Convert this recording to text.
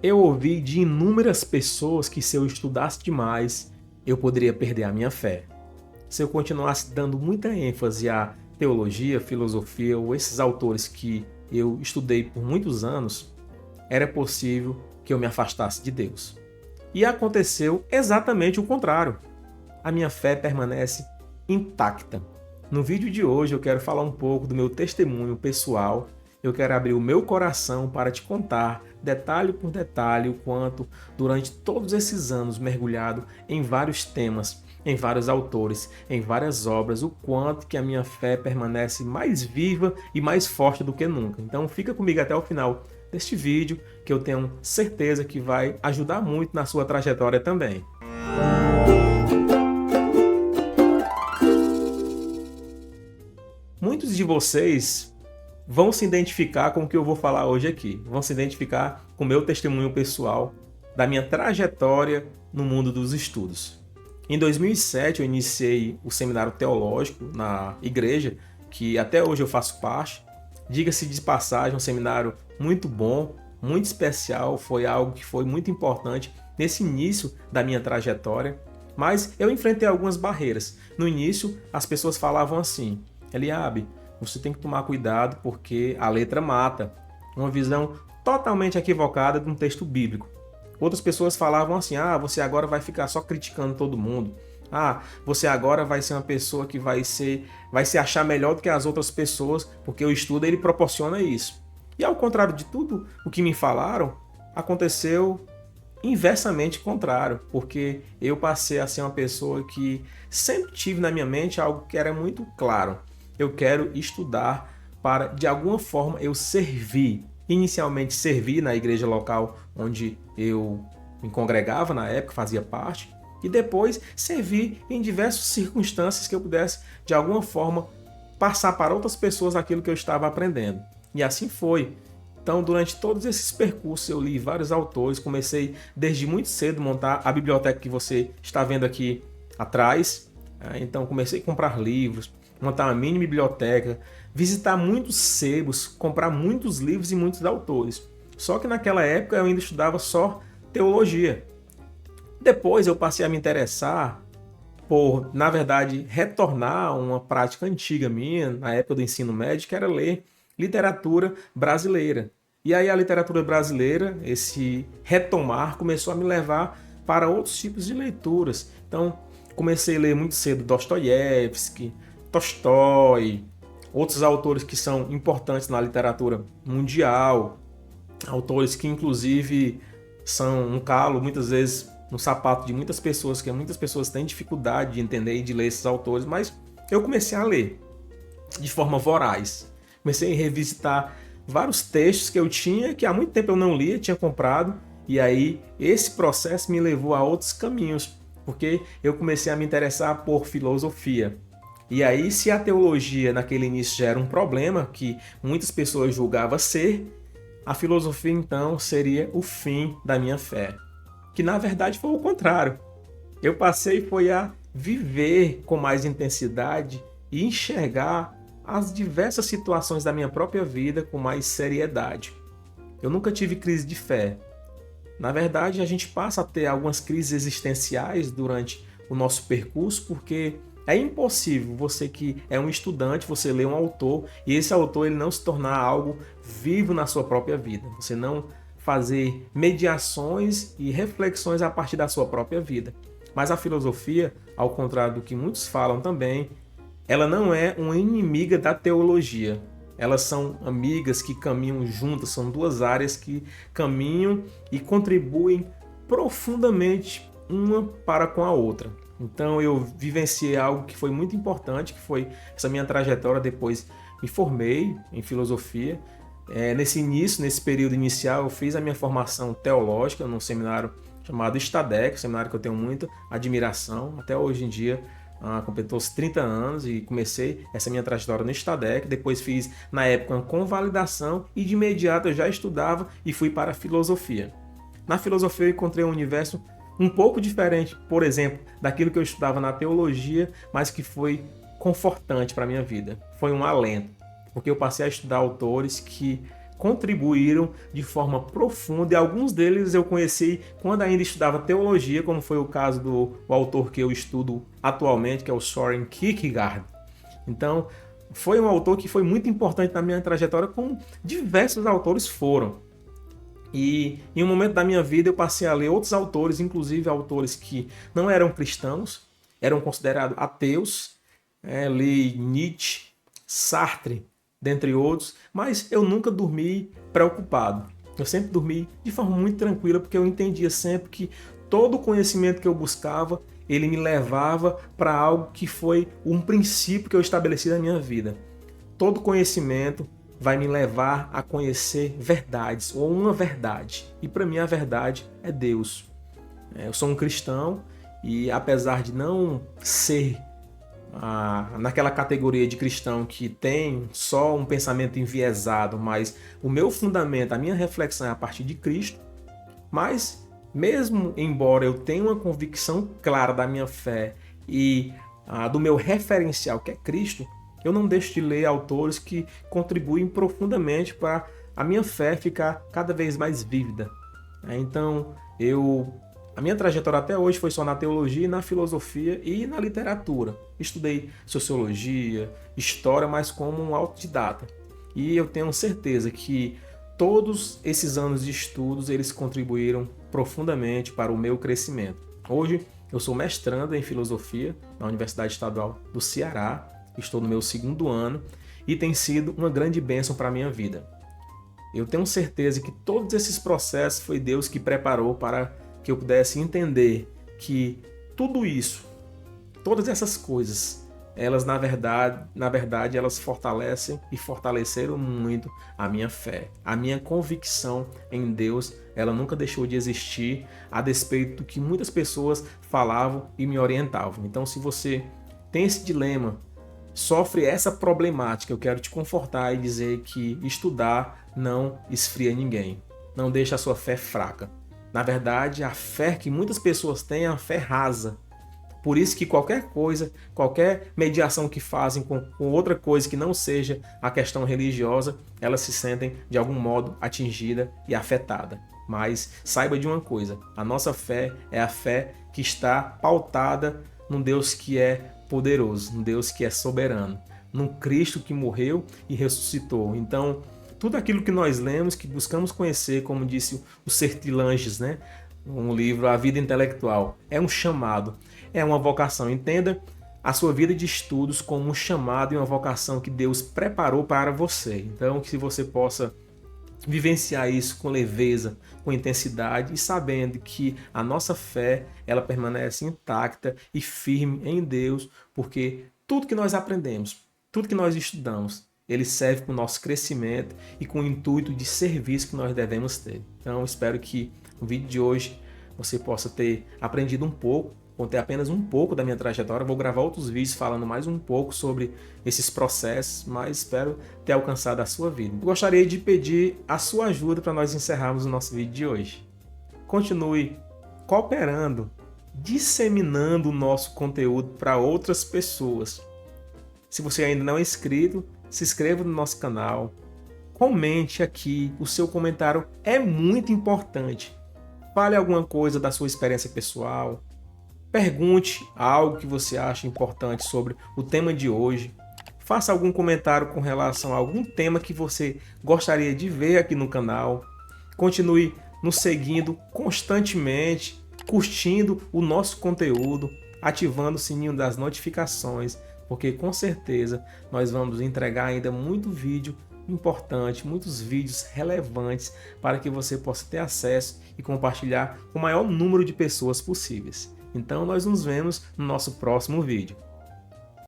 Eu ouvi de inúmeras pessoas que se eu estudasse demais, eu poderia perder a minha fé. Se eu continuasse dando muita ênfase à teologia, filosofia ou esses autores que eu estudei por muitos anos, era possível que eu me afastasse de Deus. E aconteceu exatamente o contrário. A minha fé permanece intacta. No vídeo de hoje eu quero falar um pouco do meu testemunho pessoal. Eu quero abrir o meu coração para te contar, detalhe por detalhe, o quanto, durante todos esses anos mergulhado em vários temas, em vários autores, em várias obras, o quanto que a minha fé permanece mais viva e mais forte do que nunca. Então fica comigo até o final deste vídeo, que eu tenho certeza que vai ajudar muito na sua trajetória também. Muitos de vocês vão se identificar com o que eu vou falar hoje aqui. Vão se identificar com o meu testemunho pessoal da minha trajetória no mundo dos estudos. Em 2007 eu iniciei o seminário teológico na igreja, que até hoje eu faço parte. Diga-se de passagem, um seminário muito bom, muito especial, foi algo que foi muito importante nesse início da minha trajetória. Mas eu enfrentei algumas barreiras. No início as pessoas falavam assim: Eliabe, você tem que tomar cuidado porque a letra mata. Uma visão totalmente equivocada de um texto bíblico. Outras pessoas falavam assim: você agora vai ficar só criticando todo mundo. Você agora vai ser uma pessoa que vai se achar melhor do que as outras pessoas, porque o estudo ele proporciona isso. E ao contrário de tudo o que me falaram, aconteceu inversamente contrário, porque eu passei a ser uma pessoa que sempre tive na minha mente algo que era muito claro. Eu quero estudar para, de alguma forma, eu servir. Inicialmente servir na igreja local onde eu me congregava na época, fazia parte, e depois servir em diversas circunstâncias que eu pudesse, de alguma forma, passar para outras pessoas aquilo que eu estava aprendendo. E assim foi. Então, durante todos esses percursos, eu li vários autores, comecei desde muito cedo a montar a biblioteca que você está vendo aqui atrás. Então, comecei a comprar livros, montar uma mini biblioteca, visitar muitos sebos, comprar muitos livros e muitos autores. Só que naquela época eu ainda estudava só teologia. Depois eu passei a me interessar por, na verdade, retornar a uma prática antiga minha, na época do ensino médio, que era ler literatura brasileira. E aí a literatura brasileira, esse retomar, começou a me levar para outros tipos de leituras. Então, comecei a ler muito cedo Dostoiévski, Tolstói, outros autores que são importantes na literatura mundial, autores que inclusive são um calo muitas vezes no sapato de muitas pessoas, que muitas pessoas têm dificuldade de entender e de ler esses autores, mas eu comecei a ler de forma voraz. Comecei a revisitar vários textos que eu tinha, que há muito tempo eu não lia, tinha comprado, e aí esse processo me levou a outros caminhos, porque eu comecei a me interessar por filosofia. E aí, se a teologia naquele início já era um problema, que muitas pessoas julgavam ser, a filosofia então seria o fim da minha fé. Que na verdade foi o contrário. Eu passei foi a viver com mais intensidade e enxergar as diversas situações da minha própria vida com mais seriedade. Eu nunca tive crise de fé. Na verdade, a gente passa a ter algumas crises existenciais durante o nosso percurso, porque é impossível você que é um estudante, você ler um autor e esse autor ele não se tornar algo vivo na sua própria vida. Você não fazer mediações e reflexões a partir da sua própria vida. Mas a filosofia, ao contrário do que muitos falam também, ela não é uma inimiga da teologia. Elas são amigas que caminham juntas, são duas áreas que caminham e contribuem profundamente uma para com a outra. Então eu vivenciei algo que foi muito importante, que foi essa minha trajetória. Depois me formei em filosofia. Nesse período inicial, eu fiz a minha formação teológica num seminário chamado Estadec, um seminário que eu tenho muita admiração. Até hoje em dia, completou-se 30 anos e comecei essa minha trajetória no Estadec. Depois fiz, na época, uma convalidação e de imediato eu já estudava e fui para a filosofia. Na filosofia eu encontrei um universo um pouco diferente, por exemplo, daquilo que eu estudava na teologia, mas que foi confortante para a minha vida. Foi um alento, porque eu passei a estudar autores que contribuíram de forma profunda, e alguns deles eu conheci quando ainda estudava teologia, como foi o caso do autor que eu estudo atualmente, que é o Søren Kierkegaard. Então, foi um autor que foi muito importante na minha trajetória, como diversos autores foram. E em um momento da minha vida eu passei a ler outros autores, inclusive autores que não eram cristãos, eram considerados ateus, li Nietzsche, Sartre, dentre outros, mas eu nunca dormi preocupado. Eu sempre dormi de forma muito tranquila, porque eu entendia sempre que todo o conhecimento que eu buscava, ele me levava para algo que foi um princípio que eu estabeleci na minha vida. Todo conhecimento vai me levar a conhecer verdades, ou uma verdade. E para mim a verdade é Deus. Eu sou um cristão e apesar de não ser naquela categoria de cristão que tem só um pensamento enviesado, mas o meu fundamento, a minha reflexão é a partir de Cristo, mas mesmo embora eu tenha uma convicção clara da minha fé e do meu referencial, que é Cristo, eu não deixo de ler autores que contribuem profundamente para a minha fé ficar cada vez mais vívida. Então, a minha trajetória até hoje foi só na teologia, na filosofia e na literatura. Estudei sociologia, história, mas como um autodidata. E eu tenho certeza que todos esses anos de estudos, eles contribuíram profundamente para o meu crescimento. Hoje, eu sou mestrando em filosofia na Universidade Estadual do Ceará. Estou no meu 2º ano e tem sido uma grande bênção para a minha vida. Eu tenho certeza que todos esses processos foi Deus que preparou para que eu pudesse entender que tudo isso, todas essas coisas, elas na verdade elas fortalecem e fortaleceram muito a minha fé. A minha convicção em Deus, ela nunca deixou de existir, a despeito do que muitas pessoas falavam e me orientavam. Então, se você tem esse dilema, sofre essa problemática, eu quero te confortar e dizer que estudar não esfria ninguém. Não deixa a sua fé fraca. Na verdade, a fé que muitas pessoas têm é a fé rasa. Por isso que qualquer coisa, qualquer mediação que fazem com outra coisa que não seja a questão religiosa, elas se sentem de algum modo atingida e afetada. Mas saiba de uma coisa, a nossa fé é a fé que está pautada num Deus que é poderoso, um Deus que é soberano, num Cristo que morreu e ressuscitou. Então, tudo aquilo que nós lemos, que buscamos conhecer, como disse o Sertilanges, né? Um livro, A Vida Intelectual, é um chamado, é uma vocação. Entenda a sua vida de estudos como um chamado e uma vocação que Deus preparou para você. Então, que você possa vivenciar isso com leveza, com intensidade e sabendo que a nossa fé, ela permanece intacta e firme em Deus, porque tudo que nós aprendemos, tudo que nós estudamos, ele serve para o nosso crescimento e com o intuito de serviço que nós devemos ter. Então, espero que no vídeo de hoje você possa ter aprendido um pouco, contei apenas um pouco da minha trajetória. Vou gravar outros vídeos falando mais um pouco sobre esses processos, mas espero ter alcançado a sua vida. Gostaria de pedir a sua ajuda para nós encerrarmos o nosso vídeo de hoje. Continue cooperando, disseminando o nosso conteúdo para outras pessoas. Se você ainda não é inscrito, se inscreva no nosso canal, comente aqui, o seu comentário é muito importante. Fale alguma coisa da sua experiência pessoal, pergunte algo que você acha importante sobre o tema de hoje, faça algum comentário com relação a algum tema que você gostaria de ver aqui no canal, continue nos seguindo constantemente, curtindo o nosso conteúdo, ativando o sininho das notificações, porque com certeza nós vamos entregar ainda muito vídeo importante, muitos vídeos relevantes para que você possa ter acesso e compartilhar com o maior número de pessoas possíveis. Então nós nos vemos no nosso próximo vídeo.